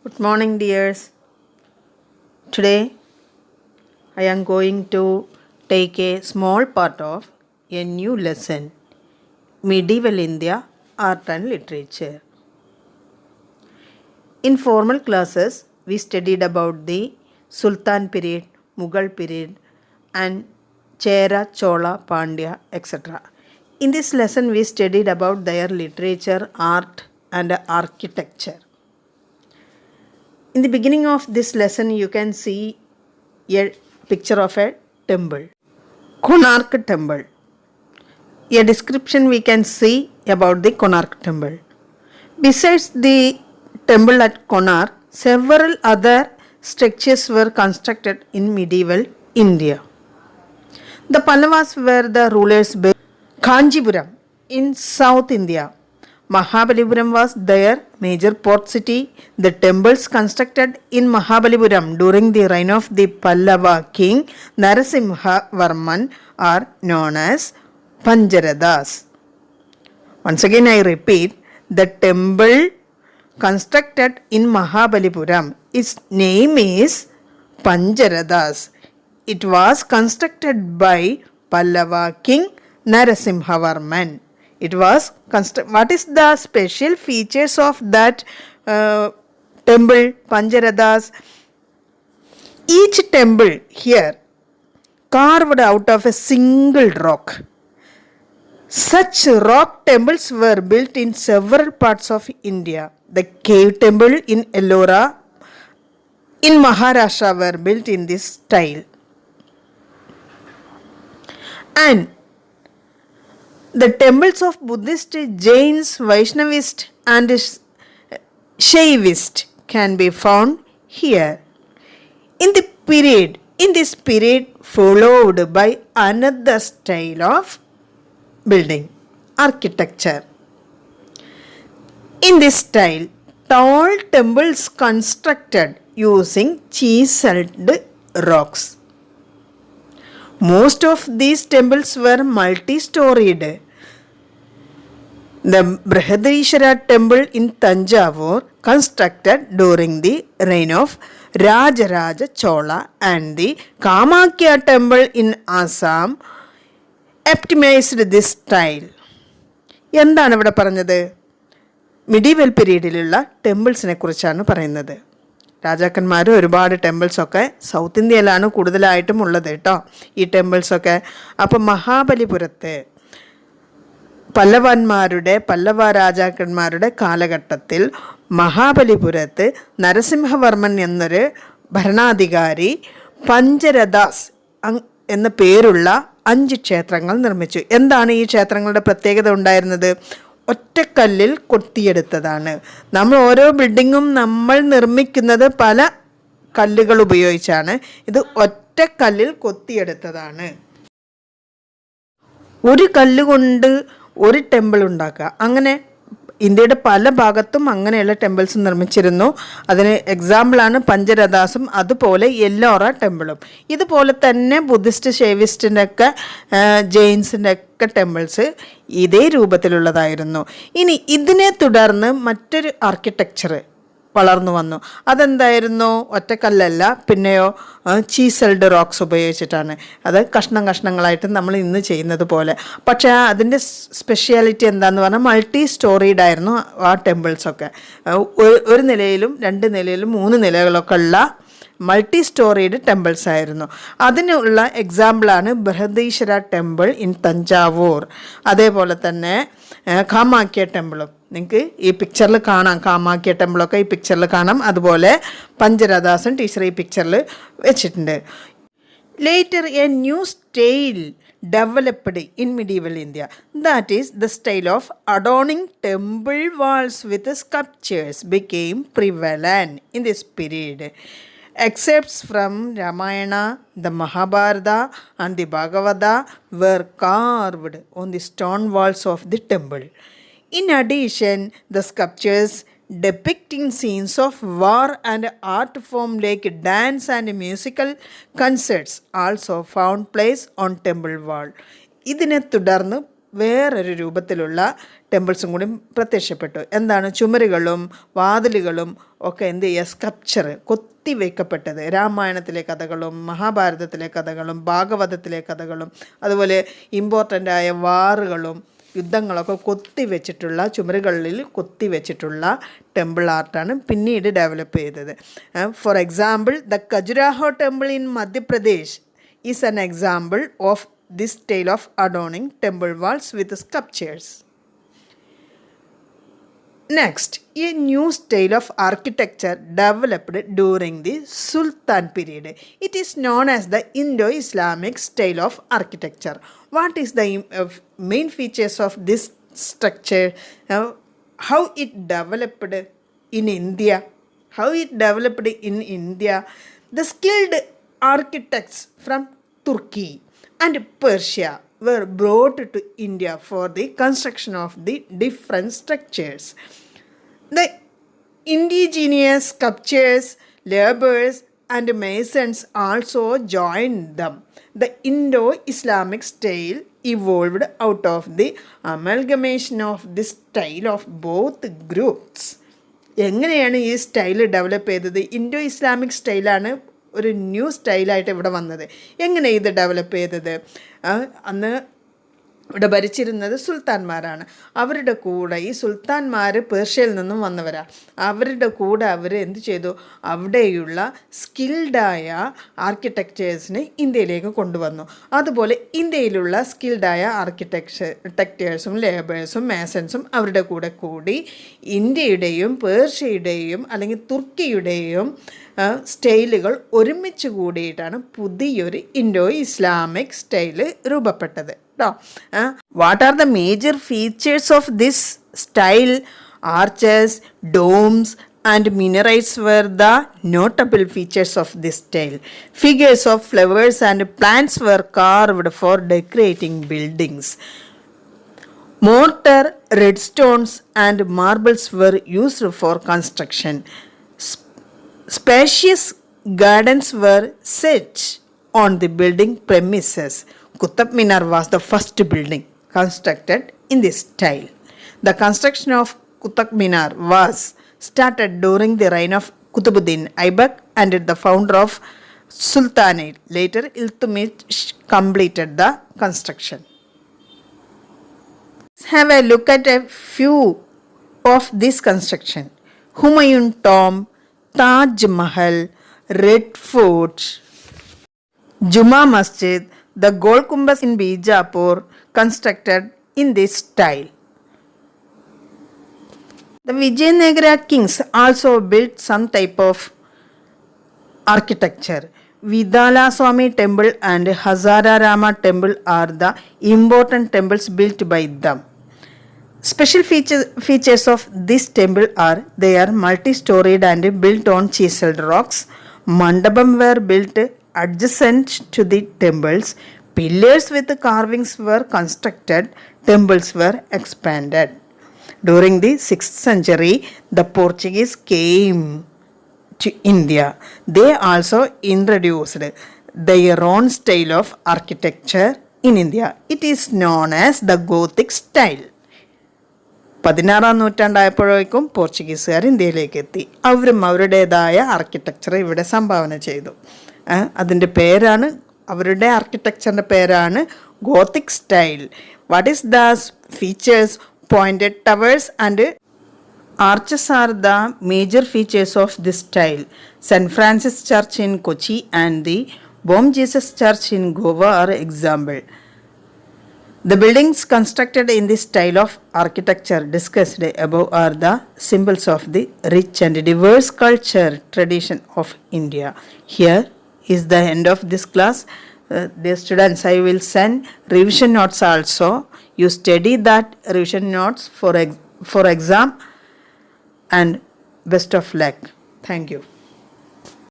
Good morning, dears. Today I am going to take a small part of a new lesson, Medieval India Art and Literature. In formal classes, we studied about the Sultan period, Mughal period, and Chera, Chola, Pandya, etc. In this lesson, we studied about their literature, art, and architecture. In the beginning of this lesson, you can see a picture of a temple, Konark Temple. A description we can see about the Konark Temple. Besides the temple at Konark, several other structures were constructed in medieval India. The Pallavas were the rulers of Kanjipuram in South India. Mahabalipuram was their major port city. The temples constructed in Mahabalipuram during the reign of the Pallava king Narasimhavarman are known as Panjarathas. Once again I repeat, the temple constructed in Mahabalipuram, its name is Panjarathas. It was constructed by Pallava king Narasimhavarman. It was what is the special features of that temple, Panjarathas? Each temple here carved out of a single rock. Such rock temples were built in several parts of India. The cave temple in Ellora in Maharashtra were built in this style. And the temples of Buddhist, Jains, Vaishnavist and Shaivist can be found here. In this period followed by another style of building, architecture. In this style, tall temples constructed using chiseled rocks. Most of these temples were multi-storied. The Brihadishwara temple in Tanjavur, constructed during the reign of Rajaraja Chola, and the Kamakya temple in Assam optimized this style. എന്താണ് ഇവിടെ പറഞ്ഞത്? Medieval പീരീഡിലുള്ള ടെമ്പിൾസിനെ കുറിച്ചാണ് പറയുന്നത്. രാജാക്കന്മാർ ഒരുപാട് ടെമ്പിൾസൊക്കെ south ഇന്ത്യയിലാണ് കൂടുതലായിട്ടും ഉള്ളത് കേട്ടോ, ഈ ടെമ്പിൾസൊക്കെ. അപ്പം മഹാബലിപുരത്ത് പല്ലവ രാജാക്കന്മാരുടെ കാലഘട്ടത്തിൽ മഹാബലിപുരത്ത് നരസിംഹവർമ്മൻ എന്നൊരു ഭരണാധികാരി പഞ്ചരഥാസ് എന്ന പേരുള്ള 5 ക്ഷേത്രങ്ങൾ നിർമ്മിച്ചു. എന്താണ് ഈ ക്ഷേത്രങ്ങളുടെ പ്രത്യേകത ഉണ്ടായിരുന്നത്? ഒറ്റക്കല്ലിൽ കൊത്തിയെടുത്തതാണ്. നമ്മൾ ഓരോ ബിൽഡിങ്ങും നമ്മൾ നിർമ്മിക്കുന്നത് പല കല്ലുകൾ ഉപയോഗിച്ചാണ്. ഇത് ഒറ്റക്കല്ലിൽ കൊത്തിയെടുത്തതാണ്. ഒരു കല്ലുകൊണ്ട് ഒരു ടെമ്പിൾ ഉണ്ടാക്കുക. അങ്ങനെ ഇന്ത്യയുടെ പല ഭാഗത്തും അങ്ങനെയുള്ള ടെമ്പിൾസ് നിർമ്മിച്ചിരുന്നു. അതിന് എക്സാമ്പിളാണ് പഞ്ചരഥാസും അതുപോലെ എല്ലോറ ടെമ്പിളും. ഇതുപോലെ തന്നെ ബുദ്ധിസ്റ്റ്, ഷേവിസ്റ്റിൻ്റെ ഒക്കെ ജെയിൻസിൻ്റെ ഒക്കെ ടെമ്പിൾസ് ഇതേ രൂപത്തിലുള്ളതായിരുന്നു. ഇനി ഇതിനെ തുടർന്ന് മറ്റൊരു ആർക്കിടെക്ചർ വളർന്നു വന്നു. അതെന്തായിരുന്നു? ഒറ്റക്കല്ലല്ല, പിന്നെയോ ചീസൽഡ് റോക്സ് ഉപയോഗിച്ചിട്ടാണ്. അത് കഷ്ണങ്ങളായിട്ട് നമ്മൾ ഇന്ന് ചെയ്യുന്നത് പോലെ. പക്ഷേ അതിൻ്റെ സ്പെഷ്യാലിറ്റി എന്താണെന്ന് പറഞ്ഞാൽ മൾട്ടി സ്റ്റോറീഡ് ആയിരുന്നു ആ ടെമ്പിൾസൊക്കെ. ഒരു നിലയിലും 2 നിലയിലും 3 നിലകളൊക്കെ ഉള്ള മൾട്ടി സ്റ്റോറീഡ് ടെമ്പിൾസ് ആയിരുന്നു. അതിനുള്ള എക്സാമ്പിളാണ് ബൃഹദീശ്വര ടെമ്പിൾ ഇൻ തഞ്ചാവൂർ. അതേപോലെ തന്നെ കാമാക്യ ടെമ്പിളും നിങ്ങൾക്ക് ഈ പിക്ചറിൽ കാണാം. കാമാക്യ ടെമ്പിളൊക്കെ ഈ പിക്ചറിൽ കാണാം. അതുപോലെ പഞ്ചരഥാസും ടീച്ചർ ഈ പിക്ചറിൽ വെച്ചിട്ടുണ്ട്. Later A new style developed in medieval India, that is the style of adorning temple walls with sculptures became prevalent in this period. Excerpts from Ramayana, the Mahabharata and the Bhagavata were carved on the stone walls of the temple. In addition, the sculptures depicting scenes of war and art form like dance and musical concerts also found place on temple wall. ഇതിനെ തുടർന്ന് വേറൊരു രൂപത്തിലുള്ള ടെമ്പിൾസും കൂടി പ്രത്യക്ഷപ്പെട്ടു. എന്താണ്? ചുമരുകളും വാതിലുകളും ഒക്കെ എന്ത് ചെയ്യുക? സ്കൾപ്ചർ കൊത്തിവെക്കപ്പെട്ടത്. രാമായണത്തിലെ കഥകളും മഹാഭാരതത്തിലെ കഥകളും ഭാഗവതത്തിലെ കഥകളും അതുപോലെ ഇമ്പോർട്ടൻ്റ് ആയ വാറുകളും യുദ്ധങ്ങളൊക്കെ കൊത്തിവെച്ചിട്ടുള്ള ചുമരുകളിൽ കൊത്തിവെച്ചിട്ടുള്ള ടെമ്പിൾ ആർട്ടാണ് പിന്നീട് ഡെവലപ്പ് ചെയ്തത്. For example, the Khajuraho temple in Madhya Pradesh is an example of this style of adorning temple walls with sculptures. Next, a new style of architecture developed during the Sultan period. It is known as the Indo-Islamic style of architecture. What is the main features of this structure? How it developed in India? The skilled architects from Turkey and Persia were brought to India for the construction of the different structures. The indigenous sculptors, laborers and masons also joined them. The Indo-Islamic style evolved out of the amalgamation of the style of both groups. എങ്ങനെയാണ് ഈ style develop ചെയ്തത്? Indo Islamic സ്റ്റൈലാണ് ഒരു new സ്റ്റൈലായിട്ട് ഇവിടെ വന്നത്. എങ്ങനെ ഇത് develop ചെയ്തത്? അന്ന് ഇവിടെ ഭരിച്ചിരുന്നത് സുൽത്താൻമാരാണ്. അവരുടെ കൂടെ ഈ സുൽത്താൻമാർ പേർഷ്യയിൽ നിന്നും വന്നവരാണ്. അവരുടെ കൂടെ അവർ എന്ത് ചെയ്തു? അവിടെയുള്ള സ്കിൽഡായ ആർക്കിടെക്ചേഴ്സിനെ ഇന്ത്യയിലേക്ക് കൊണ്ടുവന്നു. അതുപോലെ ഇന്ത്യയിലുള്ള സ്കിൽഡായ ആർക്കിടെക്ചേഴ്സും ലേബേഴ്സും മേസൺസും അവരുടെ കൂടെ കൂടി ഇന്ത്യയുടെയും പേർഷ്യയുടെയും അല്ലെങ്കിൽ തുർക്കിയുടെയും സ്റ്റൈലുകൾ ഒരുമിച്ച് കൂടിയിട്ടാണ് പുതിയൊരു ഇൻഡോ ഇസ്ലാമിക് സ്റ്റൈല് രൂപപ്പെട്ടത്. What are the major features of this style? Arches, domes and minarets were the notable features of this style. Figures of flowers and plants were carved for decorating buildings. Mortar, red stones and marbles were used for construction. Spacious gardens were set on the building premises. Qutub Minar was the first building constructed in this style. The construction of Qutub Minar was started during the reign of Qutbuddin Aibak and the founder of Sultanate. Later, Iltutmish completed the construction. Let's have a look at a few of this construction. Humayun Tomb, Taj Mahal, Red Fort, Juma Masjid, the Golkumbas in Bijapur constructed in this style. The Vijayanagara kings also built some type of architecture. Vidala Swami temple and Hazara Rama temple are the important temples built by them. Special features of this temple are they are multi-storied and built on chiseled rocks. Mandapam were built adjacent to the temples. Pillars with carvings were constructed. Temples were expanded. During the 6th century, the Portuguese came to India. They also introduced their own style of architecture in India. It is known as the Gothic style. 16-ാം നൂറ്റാണ്ടായപ്പോഴേക്കും പോർച്ചുഗീസുകാർ ഇന്ത്യയിലേക്ക് എത്തി. അവരും അവരുടേതായ architecture ഇവിടെ സംഭാവന ചെയ്തു. അതിൻ്റെ പേരാണ്, അവരുടെ ആർക്കിടെക്ചറിൻ്റെ പേരാണ് Gothic style. What is the features? Pointed towers and arches are the major features of this style. St. Francis Church in Kochi and the Bom Jesus Church in Goa are example. The buildings constructed in this style of architecture discussed above are the symbols of the rich and diverse culture tradition of India. Here is the end of this class. Dear students, I will send revision notes also. You study that revision notes for exam and best of luck. Thank you.